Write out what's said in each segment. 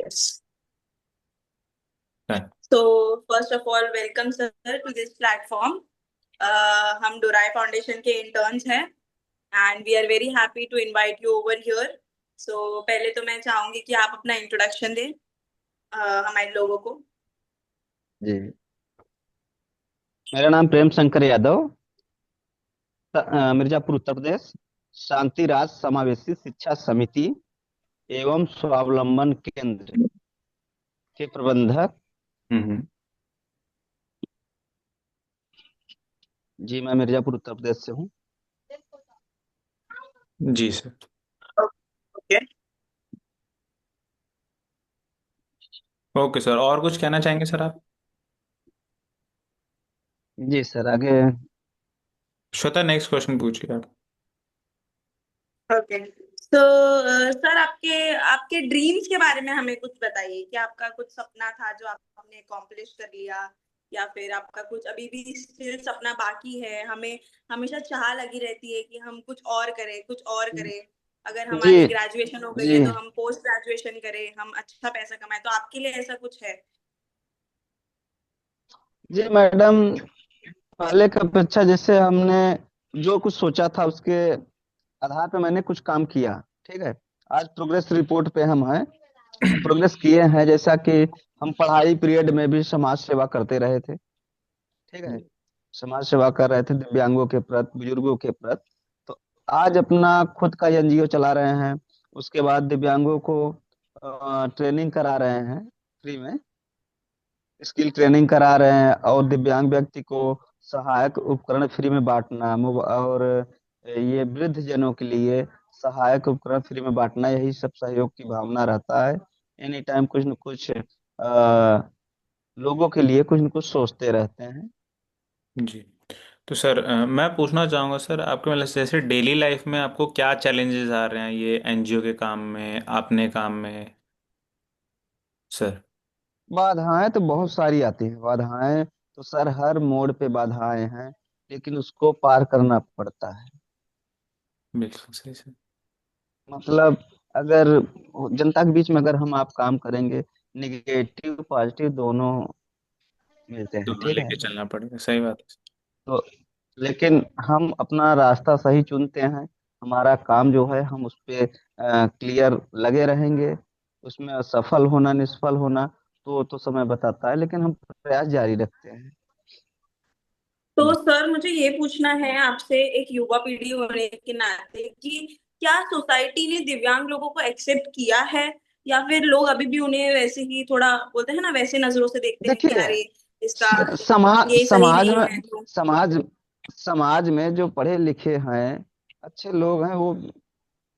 Yes. Done. So first of all, welcome sir to this platform. हम Dorai foundation के interns हैं and we are very happy to invite you over here. So पहले तो मैं चाहूंगी कि आप अपना इंट्रोडक्शन दें हमारे लोगों को. जी, मेरा नाम प्रेम शंकर यादव, मिर्जापुर उत्तर प्रदेश। शांति राज समावेशी शिक्षा समिति एवं स्वावलंबन केंद्र के प्रबंधक। हम्म। जी, मैं मिर्जापुर उत्तर प्रदेश से हूँ। जी सर। ओके. ओके सर, और कुछ कहना चाहेंगे सर आप? जी सर, आगे। श्वेता, नेक्स्ट क्वेश्चन पूछिए आप। ओके. तो सर आपके आपके ड्रीम्स के बारे में हमें कुछ बताइए कि आपका कुछ सपना था जो आपने अकॉम्प्लिश कर लिया, या फिर आपका कुछ अभी भी स्टिल सपना बाकी है. हमें हमेशा चाह लगी रहती है कि हम कुछ और करें, कुछ और करें. अगर जी हमारी ग्रेजुएशन हो गई जी है तो हम पोस्ट ग्रेजुएशन करें, हम अच्छा पैसा कमाएं. तो आपके लिए ऐसा कुछ है? जी मैडम, पहले की अपेक्षा जैसे हमने जो कुछ सोचा था उसके आधार पे मैंने कुछ काम किया। ठीक है। आज प्रोग्रेस रिपोर्ट पे हम हैं। प्रोग्रेस किए हैं, जैसा कि हम पढ़ाई पीरियड में भी समाज सेवा करते रहे थे। ठीक है। समाज सेवा कर रहे थे दिव्यांगों के प्रति, बुजुर्गों के प्रति। तो आज अपना खुद का एनजीओ चला रहे हैं। उसके बाद दिव्यांगों को ट्रेनिंग करा रहे हैं फ्री में। स्किल ट्रेनिंग करा रहे हैं और दिव्यांग व्यक्ति को सहायक उपकरण फ्री में बांटना, और ये वृद्ध जनों के लिए सहायक उपकरण फ्री में बांटना, यही सब सहयोग की भावना रहता है। एनी टाइम कुछ न कुछ लोगों के लिए कुछ न कुछ सोचते रहते हैं। जी। तो सर, मैं पूछना चाहूँगा सर, आपके मतलब जैसे डेली लाइफ में आपको क्या चैलेंजेस आ रहे हैं ये एनजीओ के काम में, अपने काम में सर? बाधाएं तो बहुत सारी आती हैं। बाधाएं तो सर हर मोड़ पे बाधाएं हैं, लेकिन उसको पार करना पड़ता है। बिल्कुल सही सर। मतलब अगर जनता के बीच में अगर हम आप काम करेंगे, निगेटिव पॉजिटिव दोनों मिलते हैं। दोनों ठीक है। लेके चलना पड़ेगा, सही बात है। तो लेकिन हम अपना रास्ता सही चुनते हैं। हमारा काम जो है हम उस पे क्लियर लगे रहेंगे। उसमें सफल होना निष्फल होना तो समय बताता है, लेकिन हम प्रयास जारी रखते हैं। तो जी। सर मुझे ये पूछना है आपसे, एक युवा पीढ़ी होने के नाते, कि क्या सोसाइटी ने दिव्यांग लोगों को एक्सेप्ट किया है, या फिर लोग अभी भी उन्हें वैसे ही थोड़ा बोलते हैं ना, वैसे नजरों से देखते हैं कि देखिए, अरे इसका ये सही समाज नहीं में है तो. समाज समाज में जो पढ़े लिखे हैं, अच्छे लोग हैं, वो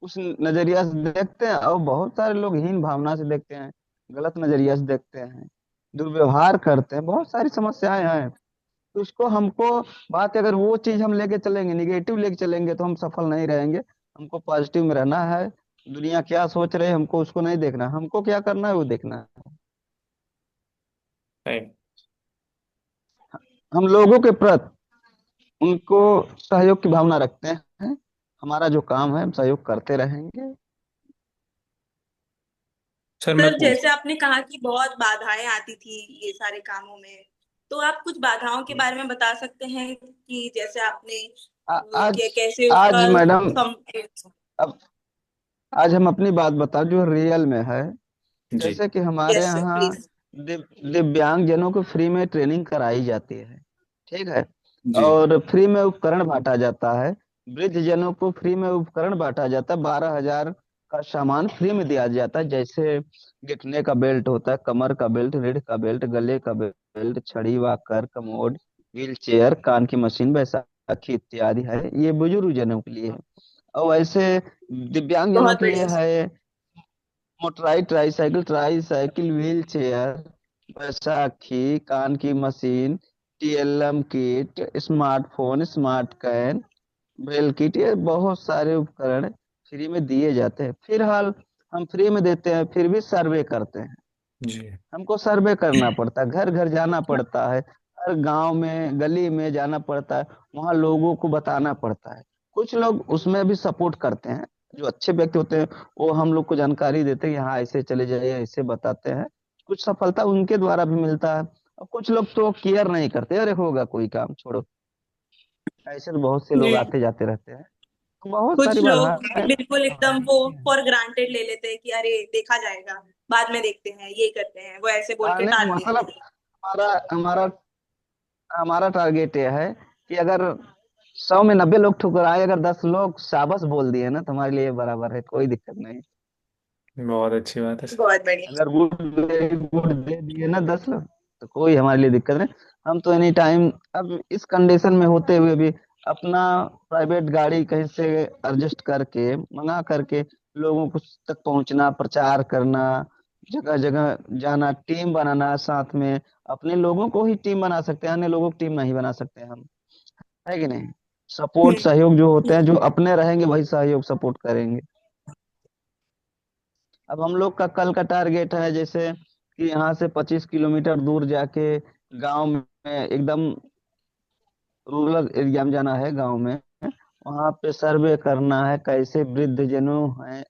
उस नजरिया से देखते हैं, और बहुत सारे लोग हीन भावना से देखते हैं, गलत नजरिया से देखते हैं, दुर्व्यवहार करते हैं, बहुत सारी समस्याएं हैं। तो उसको हमको बात अगर वो चीज हम लेके चलेंगे, निगेटिव लेके चलेंगे, तो हम सफल नहीं रहेंगे। हमको पॉजिटिव में रहना है। दुनिया क्या सोच रही है हमको उसको नहीं देखना, हमको क्या करना है वो देखना है। सही। हम लोगों के प्रति उनको सहयोग की भावना रखते हैं। हमारा जो काम है हम सहयोग करते रहेंगे। सर मैं सर पूछ। जैसे आपने कहा कि बहुत बाधाएं आती थी ये सारे कामों में, तो आप कुछ बाधाओं के बारे में बता सकते हैं कि जैसे आपने आज कैसे आज उसका मैडम, सम. अब आज हम अपनी बात बता जो रियल में है। जी। जैसे कि हमारे यस सर यहाँ प्लीज. दिव्यांग जनों को फ्री में ट्रेनिंग कराई जाती है। ठीक है। जी। और फ्री में उपकरण बांटा जाता है। वृद्ध जनों को फ्री में उपकरण बांटा जाता है। 12,000 का सामान फ्री में दिया जाता है, जैसे घुटने का बेल्ट होता है, कमर का बेल्ट, रीढ़ का बेल्ट, गले का बेल्ट, छड़ी, वॉकर, कमोड, व्हील चेयर, कान की मशीन, बैसाखी इत्यादि है। ये बुजुर्ग जनों के लिए है। और वैसे दिव्यांग जनों बहुत के लिए बढ़िया सर. है motorised tricycle, wheelchair, बैसाखी, कान की मशीन, TLM kit, smartphone, smart cane, braille kit, ये बहुत सारे उपकरण फ्री में दिए जाते हैं। फिलहाल हम फ्री में देते हैं, फिर भी सर्वे करते हैं। जी। हमको सर्वे करना पड़ता है, घर घर जाना पड़ता है, हर गांव में गली में जाना पड़ता है, वहां लोगों को बताना पड़ता है। कुछ लोग उसमें भी सपोर्ट करते हैं। जो अच्छे व्यक्ति होते हैं वो हम लोग को जानकारी देते हैं कि हाँ ऐसे चले जाइए, ऐसे बताते हैं। कुछ सफलता उनके द्वारा भी मिलता है। और कुछ लोग तो केयर नहीं करते, अरे होगा कोई काम छोड़ो, ऐसे तो बहुत से लोग हम्म। आते जाते रहते हैं। तो बहुत कुछ सारी लोग बाधाएं बिल्कुल एकदम वो आती हैं। फॉर ग्रांटेड ले लेते हैं कि अरे देखा जाएगा, बाद में देखते हैं, ये करते हैं, वो ऐसे बोल के नहीं टाल देते मतलब हैं। हमारा हमारा हमारा टारगेट ये है कि अगर 100 में 90 लोग ठुकराए, अगर 10 लोग शाबाश बोल दिए ना, तुम्हारे लिए बराबर है, कोई दिक्कत नहीं। बहुत अच्छी बात है सर। बहुत बढ़िया। अगर गुड वेरी गुड दे दिए ना 10 लोग, तो कोई हमारे लिए दिक्कत नहीं। हम तो एनी टाइम, अब इस कंडीशन में होते हुए भी अपना प्राइवेट गाड़ी कहीं से एडजस्ट करके मंगा करके लोगों को तक पहुंचना, प्रचार करना, जगह जगह जाना, टीम बनाना साथ में। अपने लोगों को ही टीम बना सकते हैं, अन्य लोगों को टीम नहीं बना सकते हम, है कि नहीं। सपोर्ट हम्म। सहयोग जो होते हैं, जो अपने रहेंगे वही सहयोग सपोर्ट करेंगे। अब हम लोग का कल का टारगेट है जैसे कि यहाँ से 25 किलोमीटर दूर जाके गांव में, एकदम रूरल एरिया में जाना है, गांव में वहां पे सर्वे करना है, कैसे वृद्ध जनों हैं,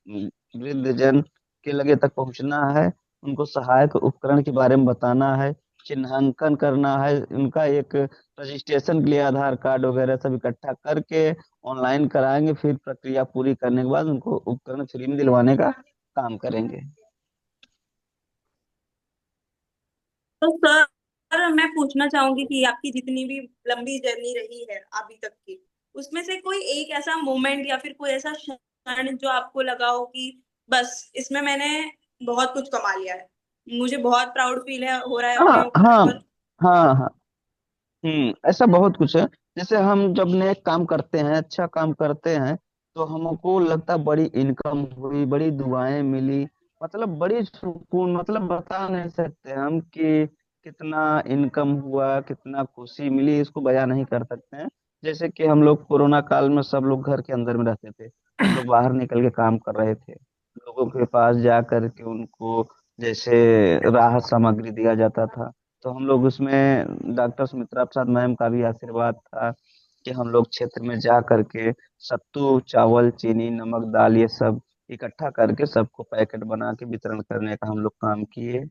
वृद्ध जन के लगे तक पहुंचना है, उनको सहायक उपकरण के बारे में बताना है, चिन्हांकन करना है, उनका एक रजिस्ट्रेशन के लिए आधार कार्ड वगैरह सब इकट्ठा करके ऑनलाइन कराएंगे। फिर प्रक्रिया पूरी करने के बाद उनको उपकरण फ्री में दिलवाने का काम करेंगे। तो सर मैं पूछना चाहूंगी कि आपकी जितनी भी लंबी जर्नी रही है अभी तक की, उसमें से कोई एक ऐसा मोमेंट या फिर कोई ऐसा क्षण जो आपको लगा हो कि बस इसमें मैंने बहुत कुछ कमा लिया है, मुझे बहुत प्राउड फील है हो रहा है हाँ अपने ऊपर, हाँ और हाँ हाँ। ऐसा बहुत कुछ है। जैसे हम जब नेक काम करते हैं, अच्छा काम करते हैं, तो हमको लगता है बड़ी इनकम हुई, बड़ी दुआएं मिली, मतलब बड़ी सुकून, मतलब बता नहीं सकते हम कि कितना इनकम हुआ, कितना खुशी मिली, इसको बयां नहीं कर सकते हैं। जैसे कि हम लोग कोरोना काल में सब लोग घर के अंदर में रहते थे, हम लोग बाहर निकल के काम कर रहे थे, लोगों के पास जा करके उनको जैसे राहत सामग्री दिया जाता था। तो हम लोग उसमें डॉक्टर सुमित्रा प्रसाद मैम का भी आशीर्वाद था कि हम लोग क्षेत्र में जा करके सत्तू, चावल, चीनी, नमक, दाल ये सब इकट्ठा करके सबको पैकेट बना के वितरण करने का हम लोग काम किए।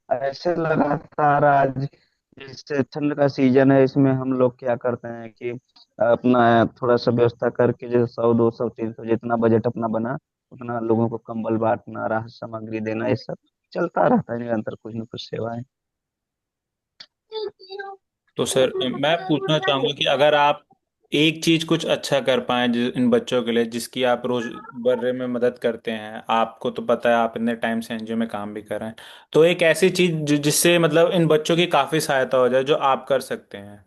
ऐसे लगातार आज जैसे ठंड का सीजन है, इसमें हम लोग क्या करते हैं कि अपना थोड़ा सा व्यवस्था करके, जैसे 100 200 300 जितना बजट अपना बना उतना लोगों को कंबल बांटना, राहत सामग्री देना, ये सब चलता रहता है निरंतर, कुछ न कुछ सेवाएं। तो सर मैं पूछना चाहूंगा कि अगर आप एक चीज कुछ अच्छा कर पाएं इन बच्चों के लिए, जिसकी आप रोज बर्रे में मदद करते हैं, आपको तो पता है आप इतने टाइम से एनजीओ में काम भी कर रहे हैं, तो एक ऐसी चीज जिससे मतलब इन बच्चों की काफी सहायता हो जाए, जो आप कर सकते हैं।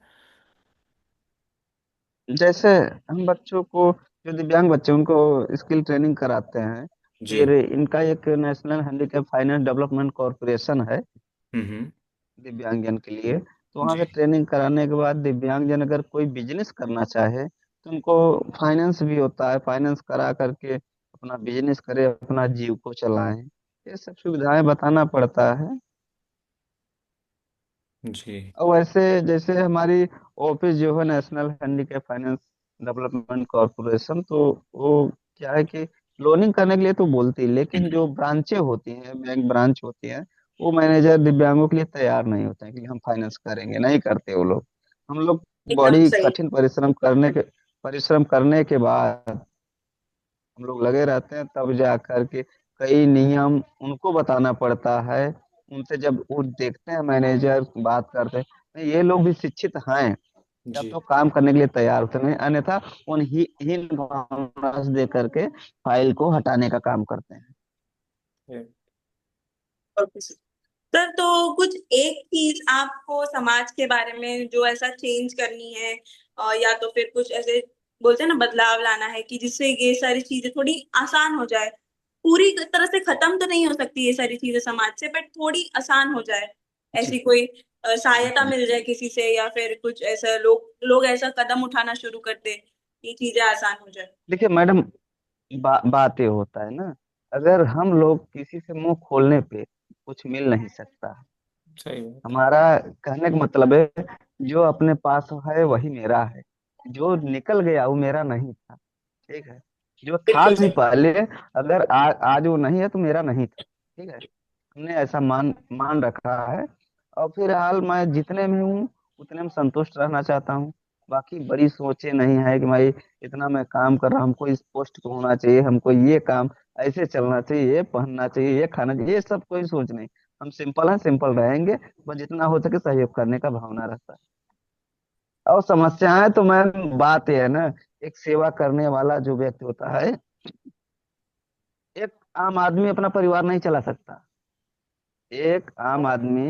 जैसे हम बच्चों को, जो दिव्यांग बच्चे उनको स्किल ट्रेनिंग कराते हैं। जी। फिर इनका एक national handicap finance development corporation है हम्म। दिव्यांगजन के लिए। तो वहाँ जी। पे ट्रेनिंग कराने के बाद दिव्यांगजन अगर कोई बिजनेस करना चाहे तो उनको फाइनेंस भी होता है, फाइनेंस करा करके अपना बिजनेस करे, अपना जीव को चलाएं। ये सब सुविधाएं बताना पड़ता है। जी। और वैसे जैसे हमारी ऑफिस जो है national handicap finance development corporation, तो वो क्या है कि लोनिंग करने के लिए तो बोलती है, लेकिन जो ब्रांचें होती हैं, बैंक ब्रांच होती हैं, वो मैनेजर दिव्यांगों के लिए तैयार नहीं होते हैं कि हम फाइनेंस करेंगे, नहीं करते वो लोग। हम लोग एकदम बड़ी सही। कठिन परिश्रम करने के बाद हम लोग लगे रहते हैं, तब जा करके कई नियम उनको बताना पड़ता है। उनसे जब वो देखते हैं, मैनेजर बात करते हैं, नहीं, ये लोग भी शिक्षित हैं, तब जी। तो काम करने के लिए तैयार होते नहीं, अन्यथा उन ही हीन भावना से दे करके फाइल को हटाने का काम करते हैं। ओके सर, तो कुछ एक चीज आपको समाज के बारे में जो ऐसा चेंज करनी है, या तो फिर कुछ ऐसे बोलते हैं ना बदलाव लाना है कि जिससे ये सारी चीजें थोड़ी आसान हो जाए, पूरी तरह से खत्म तो नहीं हो सकती ये सारी चीजें समाज से, बट थोड़ी आसान हो जाए, ऐसी जी। कोई सहायता मिल जाए किसी से, या फिर कुछ ऐसा लोग लोग ऐसा कदम उठाना शुरू कर दे ये चीजें आसान हो जाए। देखिए मैडम, बात ये होता है ना, अगर हम लोग किसी से मुंह खोलने पे कुछ मिल नहीं सकता। सही बात हमारा कहने का मतलब है, जो अपने पास है वही मेरा है, जो निकल गया वो मेरा नहीं था। ठीक है। जो था बिल्कुल भी सर। पहले, अगर आज वो नहीं है तो मेरा नहीं था, ठीक है। हमने ऐसा मान मान रखा है। और फिलहाल मैं जितने में हूँ उतने में संतुष्ट रहना चाहता हूँ। बाकी बड़ी सोचे नहीं है कि भाई इतना मैं काम कर रहा हूँ, हमको इस पोस्ट पे होना चाहिए, हमको ये काम ऐसे चलना चाहिए, ये पहनना चाहिए, ये खाना चाहिए, ये सब कोई सोच नहीं। हम सिंपल हैं, सिंपल रहेंगे। बस जितना हो सके सहयोग करने का भावना रहता है। और समस्याएं तो मैम, बात यह है ना, एक सेवा करने वाला जो व्यक्ति होता है, एक आम आदमी अपना परिवार नहीं चला सकता। एक आम आदमी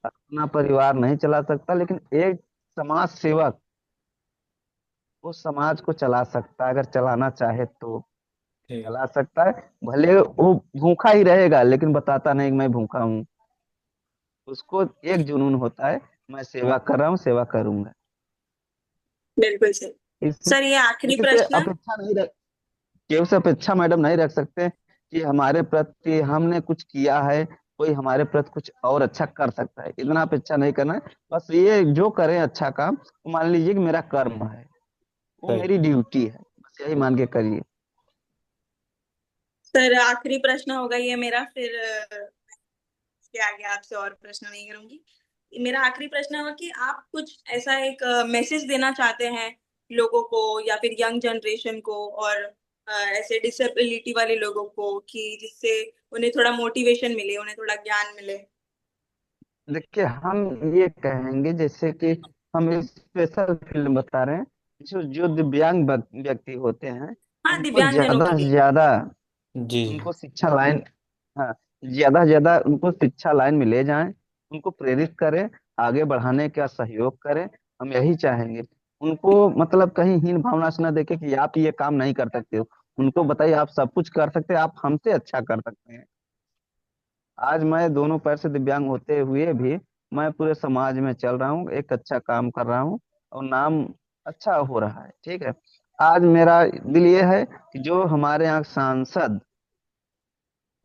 अपना परिवार नहीं चला सकता, लेकिन एक समाज सेवक उस समाज को चला सकता है, अगर चलाना चाहे तो ठीक। चला सकता है। भले वो भूखा ही रहेगा, लेकिन बताता नहीं कि मैं भूखा हूँ। उसको एक जुनून होता है, मैं सेवा कर रहा हूँ, सेवा करूंगा। बिल्कुल सर। इस सर ये आखिरी किसी से प्रश्न। अपेक्षा नहीं रख केवल से अपेक्षा मैडम नहीं रख सकते कि हमारे प्रति हमने कुछ किया है, कोई हमारे प्रति कुछ और अच्छा कर सकता है, इतना अपेक्षा नहीं करना है। बस ये जो करें अच्छा काम, वो मान लीजिए कि मेरा कर्म है, वो सही। मेरी ड्यूटी है, बस यही मान के करिए। सर आखिरी प्रश्न होगा ये मेरा, फिर इसके आगे आपसे और प्रश्न नहीं करूंगी। मेरा आखिरी प्रश्न होगा कि आप कुछ ऐसा एक मैसेज देना चाहते हैं लोगों को, या फिर यंग जनरेशन को, और ऐसे डिसेबिलिटी वाले लोगों को, कि जिससे उन्हें थोड़ा मोटिवेशन मिले, उन्हें थोड़ा ज्ञान मिले। देखिए, हम ये कहेंगे जैसे कि हम इस स्पेशल फील्ड में बता रहे हैं, जो जो दिव्यांग व्यक्ति होते हैं, हाँ, उनको दिव्यांगजनों ज्यादा के से लिए। ज्यादा जी। उनको शिक्षा लाइन, हाँ, ज्यादा से ज्यादा उनको शिक्षा लाइन में ले जाएं, उनको प्रेरित करें, आगे बढ़ाने का सहयोग करें। हम यही चाहेंगे। उनको मतलब कहीं हीन भावना से न देखें कि आप ये काम नहीं कर सकते हो। उनको बताइए आप सब कुछ कर सकते हैं, आप हमसे अच्छा कर सकते हैं। आज मैं दोनों पैर से दिव्यांग होते हुए भी मैं पूरे समाज में चल रहा हूँ, एक अच्छा काम कर रहा हूँ, और नाम अच्छा हो रहा है, ठीक है। आज मेरा दिल ये है कि जो हमारे यहाँ सांसद,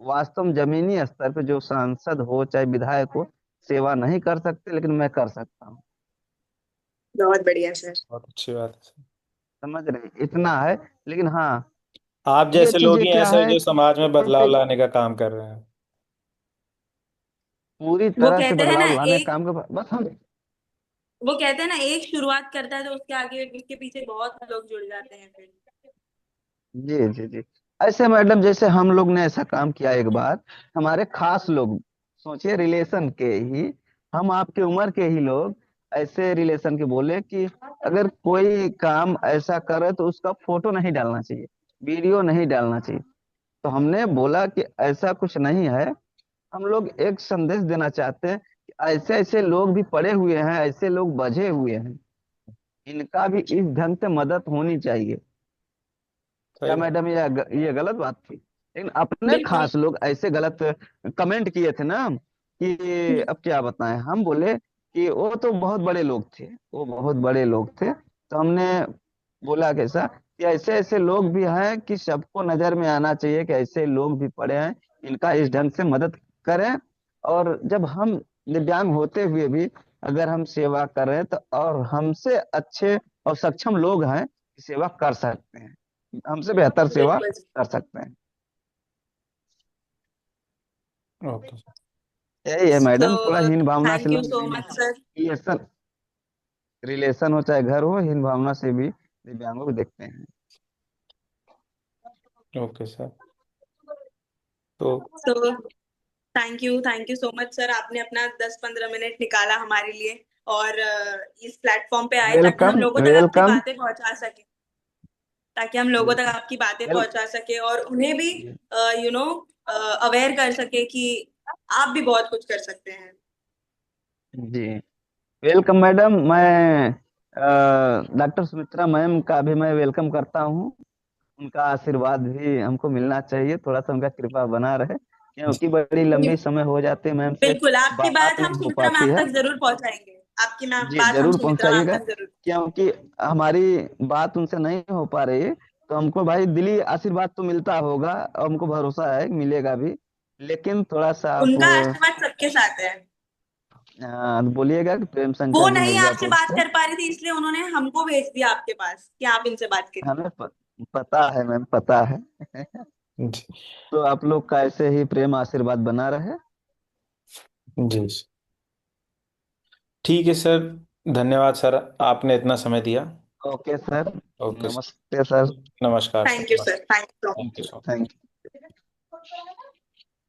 वास्तव में जमीनी स्तर पे जो सांसद हो चाहे विधायक हो, सेवा नहीं कर सकते, लेकिन मैं कर सकता हूँ। बहुत बढ़िया सर। बहुत अच्छी बात है सर। समझ रहे हैं? इतना है। लेकिन हाँ, आप ये जैसे लोग चीजें ही क्या ऐसे है जो कि समाज में बदलाव जैसे लाने का काम कर रहे हैं। पूरी वो तरह से कहते हैं ना बदलाव लाने एक का काम का बस हम। वो कहते हैं ना, एक शुरुआत करता है तो उसके आगे उसके पीछे बहुत लोग जुड़ जाते हैं फिर। जी जी जी। ऐसे मैडम, जैसे हम लोग ने ऐसा काम किया एक बार, हमारे खास लोग, सोचिए रिलेशन के ही, हम आपके उम्र के ही लोग ऐसे रिलेशन के बोले कि अगर कोई काम ऐसा करे तो उसका फोटो नहीं डालना चाहिए, वीडियो नहीं डालना चाहिए। तो हमने बोला कि ऐसा कुछ नहीं है। हम लोग एक संदेश देना चाहते हैं कि ऐसे ऐसे लोग भी पड़े हुए हैं, ऐसे लोग बझे हुए हैं, इनका भी इस ढंग से मदद होनी चाहिए। क्या सही बात। मैडम ये गलत बात थी? लेकिन अपने बिल्कुल। खास लोग ऐसे गलत कमेंट किए थे ना, कि अब क्या बताएं। हम बोले कि वो तो बहुत बड़े लोग थे, वो बहुत बड़े लोग थे, तो हमने बोला कैसा कि ऐसे ऐसे लोग भी हैं कि सबको नजर में आना चाहिए कि ऐसे लोग भी पड़े हैं, इनका इस ढंग से मदद करें। और जब हम दिव्यांग होते हुए भी अगर हम सेवा कर रहे हैं, तो और हमसे अच्छे और सक्षम लोग हैं कि सेवा कर सकते हैं, हमसे बेहतर सेवा बिल्कुल। कर सकते हैं। Okay sir. यही है तो मैडम, थोड़ा हीन भावना से थैंक यू लोग so much sir. Relation relation हो चाहे घर हो, हीन भावना से भी दिव्यांगों को देखते हैं। Okay sir. तो तो thank you so much sir, आपने अपना 10-15 मिनट निकाला हमारे लिए, और इस प्लेटफॉर्म पे आए ताकि हम वेलकम, लोगों तक आपकी वेलकम। बातें पहुंचा सके, ताकि हम लोगों तक आपकी बातें वेल पहुंचा सके और उन्हें भी यू नो अवेयर कर सके कि आप भी बहुत कुछ कर सकते हैं। जी, वेलकम मैडम। मैं डॉक्टर सुमित्रा मैम का भी मैं वेलकम करता हूँ। उनका आशीर्वाद भी हमको मिलना चाहिए, थोड़ा सा उनका कृपा बना रहे, क्योंकि बड़ी लंबी समय हो जाती है मैम से बिल्कुल, आपकी बात बात हम नहीं हो सुमित्रा पाती मैम है। तक जरूर पहुंचाएंगे। आपकी मैम जी बात हम जरूर सुमित्रा मैम पहुंचाइएगा, तक जरूर। क्योंकि हमारी बात उनसे नहीं हो पा रही है। तो हमको भाई दिली आशीर्वाद तो मिलता होगा, और हमको भरोसा है कि मिलेगा भी। लेकिन थोड़ा सा आप उनका आशीर्वाद सबके साथ है। बोलिएगा कि प्रेम वो शंकर जी नहीं आपसे मिर्जापुर बात से कर पा रही थी, इसलिए उन्होंने हमको भेज दिया आपके पास कि आप इनसे बात करिए। हमें पता है मैम, पता है। जी। तो आप लोग का ऐसे ही प्रेम आशीर्वाद बना रहे। जी ठीक है सर। धन्यवाद सर, आपने इतना समय दिया। Okay sir. Okay sir. नमस्ते सर। नमस्कार सर, थैंक यू नमस्कार। Sir, thank you. Thank you so much. Thank